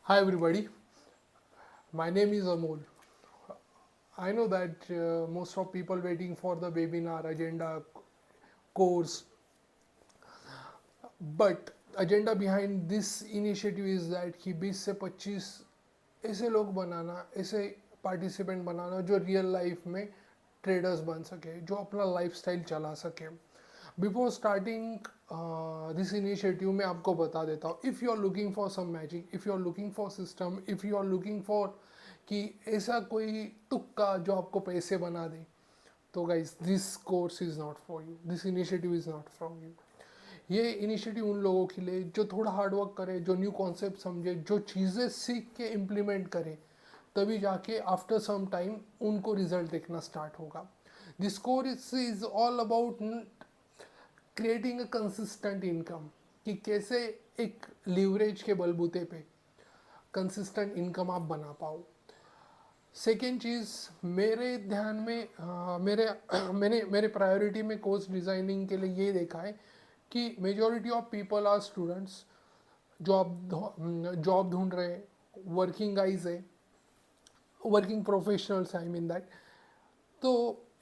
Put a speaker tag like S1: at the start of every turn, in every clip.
S1: Hi everybody, my name is Amol. I know that most of people waiting for the webinar agenda course, but agenda behind this initiative is that कि 20 से 25 ऐसे लोग बनाना, ऐसे participant बनाना जो real life में traders बन सके, जो अपना लाइफस्टाइल चला सके. बिफोर स्टार्टिंग दिस इनिशिएटिव मैं आपको बता देता हूँ, if you are looking for some magic, if you are looking for system, if you are looking for कि ऐसा कोई तुक्का जो आपको पैसे बना दे, तो guys this course is not for you, this initiative is not from you. ये इनिशिएटिव उन लोगों के लिए जो थोड़ा हार्डवर्क करे, जो न्यू कॉन्सेप्ट समझे, जो चीज़ें सीख के इम्प्लीमेंट करे, तभी जाके आफ्टर सम टाइम उनको रिजल्ट देखना स्टार्ट होगा. This course is all about creating a consistent income, कि कैसे एक लीवरेज के बलबूते पे कंसिस्टेंट इनकम आप बना पाओ. सेकेंड चीज़ मेरे ध्यान में मेरे प्रायोरिटी में कोर्स डिज़ाइनिंग के लिए ये देखा है कि majority of people are students, job ढूंढ रहे हैं, वर्किंग गाइज है, working professionals I mean that. तो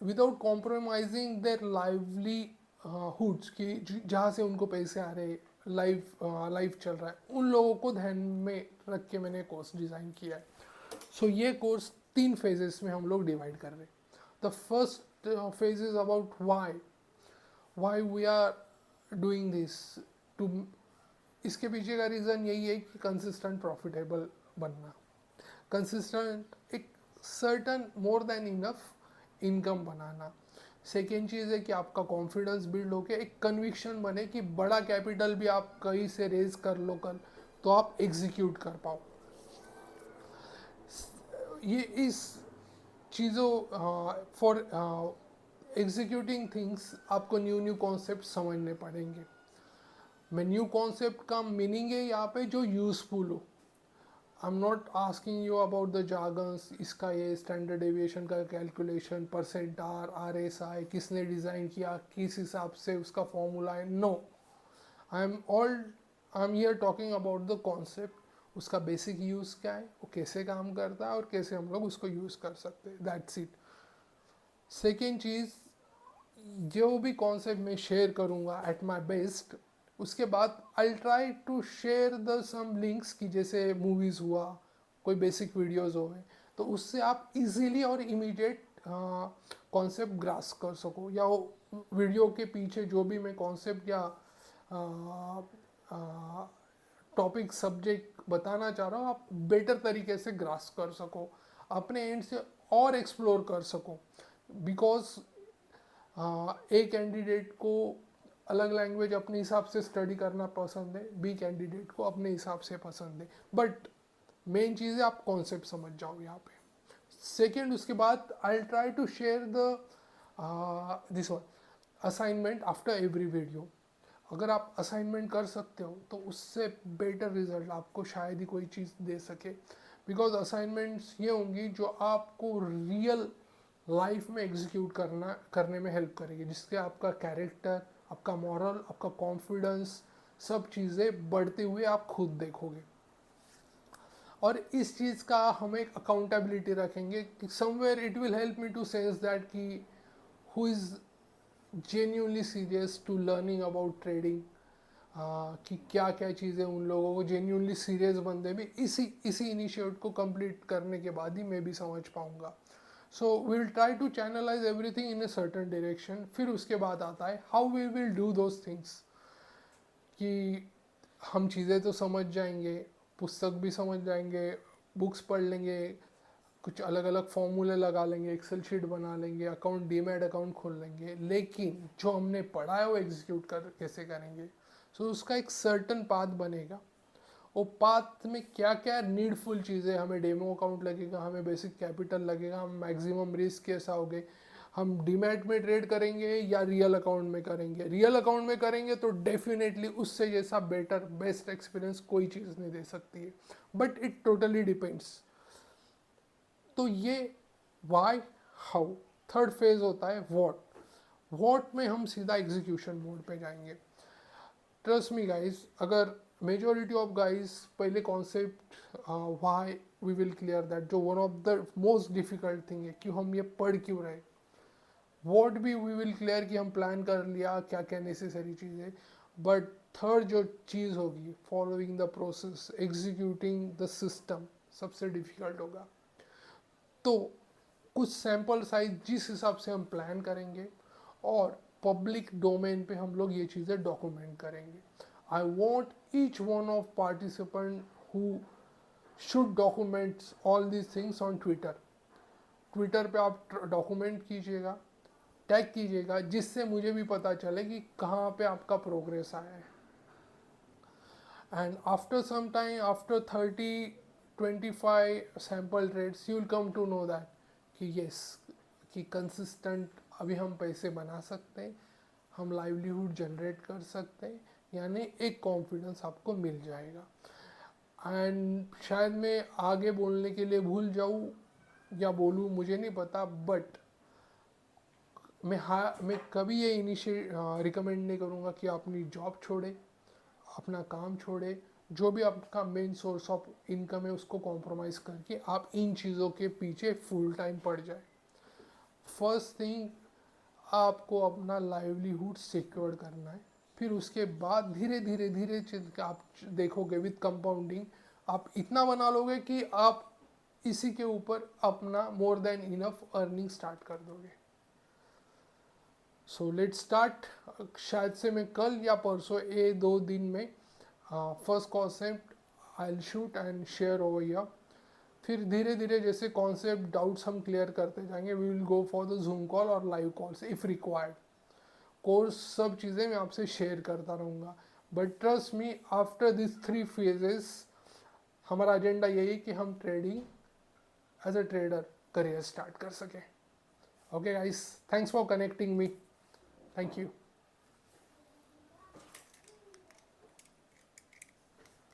S1: without compromising their livelihoods, की जहाँ से उनको पैसे आ रहे, लाइफ चल रहा है, उन लोगों को ध्यान में रख के मैंने कोर्स डिज़ाइन किया है. सो ये कोर्स 3 फेजेस में हम लोग डिवाइड कर रहे हैं. The first phase is about why we are doing this to. इसके पीछे का रीज़न यही है कि कंसिस्टेंट प्रॉफिटेबल बनना, कंसिस्टेंट एक certain more than enough income बनाना. सेकेंड चीज़ है कि आपका कॉन्फिडेंस बिल्ड होके एक कन्विक्शन बने कि बड़ा कैपिटल भी आप कहीं से रेज कर लो कल, तो आप एग्जीक्यूट कर पाओ. ये इस चीज़ों फॉर एग्जीक्यूटिंग थिंग्स आपको न्यू न्यू कॉन्सेप्ट समझने पड़ेंगे. मैं न्यू कॉन्सेप्ट का मीनिंग है यहाँ पे जो यूज़फुल हो. I am not asking you about the jargons, इसका ये स्टैंडर्ड डेविएशन का कैलकुलेशन, परसेंट RSI किसने डिज़ाइन किया, किस हिसाब से उसका फॉर्मूला है. No, I am all I am here talking about the concept. उसका बेसिक यूज़ क्या है, वो कैसे काम करता है और कैसे हम लोग उसको यूज़ कर सकते हैं, दैट्स इट. सेकेंड चीज़, जो भी कॉन्सेप्ट मैं शेयर करूँगा एट माई बेस्ट, उसके बाद I try to share the some links, की जैसे मूवीज़ हुआ, कोई बेसिक वीडियोज़ हो गए, तो उससे आप इजीली और इमीडिएट कॉन्सेप्ट ग्रास कर सको, या वो वीडियो के पीछे जो भी मैं कॉन्सेप्ट या टॉपिक सब्जेक्ट बताना चाह रहा हूँ, आप बेटर तरीके से ग्रास कर सको, अपने एंड से और एक्सप्लोर कर सको. बिकॉज ए कैंडिडेट को अलग लैंग्वेज अपने हिसाब से स्टडी करना पसंद है, बी कैंडिडेट को अपने हिसाब से पसंद है, बट मेन चीज़ है आप कॉन्सेप्ट समझ जाओ यहाँ पे. सेकेंड, उसके बाद I try to share the this one assignment after every video. अगर आप असाइनमेंट कर सकते हो तो उससे बेटर रिजल्ट आपको शायद ही कोई चीज़ दे सके. बिकॉज असाइनमेंट्स ये होंगी जो आपको रियल लाइफ में एग्जीक्यूट करने में हेल्प करेगी, जिससे आपका कैरेक्टर, आपका मॉरल, आपका कॉन्फिडेंस, सब चीज़ें बढ़ते हुए आप खुद देखोगे. और इस चीज़ का हम एक अकाउंटेबिलिटी रखेंगे कि somewhere it will help me to sense that कि who is genuinely serious to learning about trading, कि क्या क्या चीज़ें उन लोगों को जेन्यूनली सीरियस बंदे भी इसी इनिशिएट को कंप्लीट करने के बाद ही मैं भी समझ पाऊँगा. So will try to channelise everything in a certain direction. फिर उसके बाद आता है how we will do those things, कि हम चीज़ें तो समझ जाएंगे, पुस्तक भी समझ जाएंगे, बुक्स पढ़ लेंगे, कुछ अलग अलग फॉर्मूले लगा लेंगे, एक्सेल शीट बना लेंगे, अकाउंट डीमैट अकाउंट खोल लेंगे, लेकिन जो हमने पढ़ा है वो एग्जीक्यूट कर कैसे करेंगे. सो उसका एक सर्टन पाथ बनेगा. वो पाथ में क्या क्या नीडफुल चीज़ें, हमें डेमो अकाउंट लगेगा, हमें बेसिक कैपिटल लगेगा, हम मैक्सिमम रिस्क कैसा होगे, हम डीमैट में ट्रेड करेंगे या रियल अकाउंट में करेंगे. रियल अकाउंट में करेंगे तो डेफिनेटली उससे जैसा बेटर बेस्ट एक्सपीरियंस कोई चीज़ नहीं दे सकती है, बट इट टोटली डिपेंड्स. तो ये वाई, हाउ. थर्ड फेज होता है वॉट में हम सीधा एग्जीक्यूशन मोड पे जाएंगे. ट्रस्ट मी गाइस, अगर मेजोरिटी ऑफ गाइस पहले concept why we will clear that, जो one of the most difficult thing है कि हम ये पढ़ क्यों रहे। वॉट भी वी विल क्लियर कि हम प्लान कर लिया क्या क्या नेसेसरी चीज़ें, बट थर्ड जो चीज़ होगी, following the process, executing the system, सबसे डिफिकल्ट होगा। तो कुछ सैम्पल साइज जिस हिसाब से हम प्लान करेंगे और पब्लिक डोमेन पे हम लोग ये चीज़ें डॉक्यूमेंट करेंगे। I want each one of participant who should document all these things on Twitter. Twitter पे आप डॉक्यूमेंट कीजिएगा, टैग कीजिएगा, जिससे मुझे भी पता चले कि कहाँ पे आपका प्रोग्रेस आया है। And after some time, after 30-25 sample rates, you will come to know that कि यस, कि कंसिस्टेंट अभी हम पैसे बना सकते हैं, हम लाइवलीहुड जनरेट कर सकते हैं, यानी एक कॉन्फिडेंस आपको मिल जाएगा। एंड शायद मैं आगे बोलने के लिए भूल जाऊँ या बोलूँ, मुझे नहीं पता, बट मैं कभी ये इनिशिएट रिकमेंड नहीं करूँगा कि आप अपनी जॉब छोड़े, अपना काम छोड़े, जो भी आपका मेन सोर्स ऑफ इनकम है उसको कॉम्प्रोमाइज़ करके आप इन चीज़ों के पीछे फुल टाइम पड़ जाए। फर्स्ट थिंग, आपको अपना लाइवलीहुड सिक्योर करना है, फिर उसके बाद धीरे धीरे धीरे आप देखोगे विद कंपाउंडिंग आप इतना बना लोगे कि आप इसी के ऊपर अपना मोर देन इनफ अर्निंग स्टार्ट कर दोगे। So let's start. शायद से मैं कल या परसों ये 2 दिन में first concept I will shoot and share over here. फिर धीरे धीरे जैसे कॉन्सेप्ट डाउट्स हम क्लियर करते जाएंगे, we will go for the zoom call और live calls if required. Course सब चीज़ें मैं आपसे शेयर करता रहूँगा, but trust me, after this 3 phases हमारा एजेंडा यही कि हम trading as a trader career start कर सकें। Okay guys, thanks for connecting me, thank you.